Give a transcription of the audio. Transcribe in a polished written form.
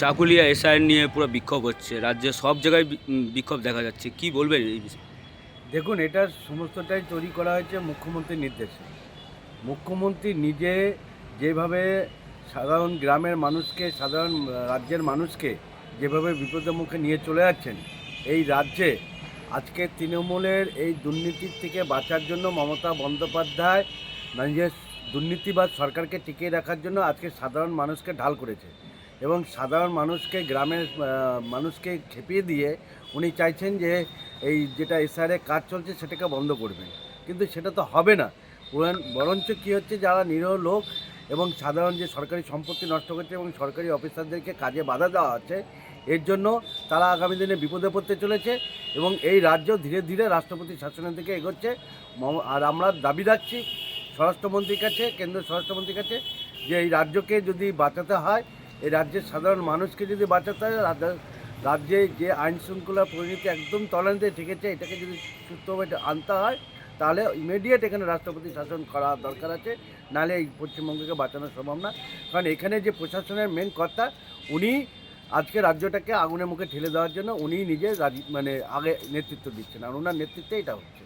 Chakulia SIR নিয়ে পুরো বিক্ষোভ হচ্ছে, রাজ্যে সব জায়গায় বিক্ষোভ দেখা যাচ্ছে, কি বলবেন এই বিষয়ে? দেখুন, এটা সমস্তটাই তৈরি করা হয়েছে মুখ্যমন্ত্রীর নির্দেশে। মুখ্যমন্ত্রী নিজে যেভাবে সাধারণ গ্রামের মানুষকে, সাধারণ রাজ্যের মানুষকে যেভাবে বিপদের মুখে নিয়ে চলে যাচ্ছেন, এই রাজ্যে আজকে তৃণমূলের এই দুর্নীতির থেকে বাঁচার জন্য মমতা বন্দ্যোপাধ্যায় নিজের দুর্নীতিবাদ সরকারকে টিকিয়ে রাখার জন্য আজকে সাধারণ মানুষকে ঢাল করেছে এবং সাধারণ মানুষকে, গ্রামের মানুষকে খেপিয়ে দিয়ে উনি চাইছেন যে এই যেটা এসআরে কাজ চলছে সেটাকে বন্ধ করবেন। কিন্তু সেটা তো হবে না। বরঞ্চ কী হচ্ছে, যারা নিরীহ লোক এবং সাধারণ যে সরকারি সম্পত্তি নষ্ট করছে এবং সরকারি অফিসারদেরকে কাজে বাধা দেওয়া হচ্ছে, এর জন্য তারা আগামী দিনে বিপদে পড়তে চলেছে এবং এই রাজ্য ধীরে ধীরে রাষ্ট্রপতি শাসনের দিকে এগোচ্ছে। আর আমরা দাবি রাখছি স্বরাষ্ট্রমন্ত্রীর কাছে, কেন্দ্রীয় স্বরাষ্ট্রমন্ত্রীর কাছে, যে এই রাজ্যকে যদি বাঁচাতে হয়, এই রাজ্যের সাধারণ মানুষকে যদি বাঁচাতে হয়, রাজ্যে যে আইন শৃঙ্খলা পরিণতি একদম তলানিতে ঠেকেছে, এটাকে যদি সুস্থভাবে আনতে হয়, তাহলে ইমিডিয়েট এখানে রাষ্ট্রপতি শাসন করা দরকার আছে। নাহলে এই পশ্চিমবঙ্গকে বাঁচানো সম্ভব না। কারণ এখানে যে প্রশাসনের মেন কর্তা, উনি আজকে রাজ্যটাকে আগুনের মুখে ঠেলে দেওয়ার জন্য উনি নিজে আগে নেতৃত্ব দিচ্ছেন, আর ওনার নেতৃত্বে এটা হচ্ছে।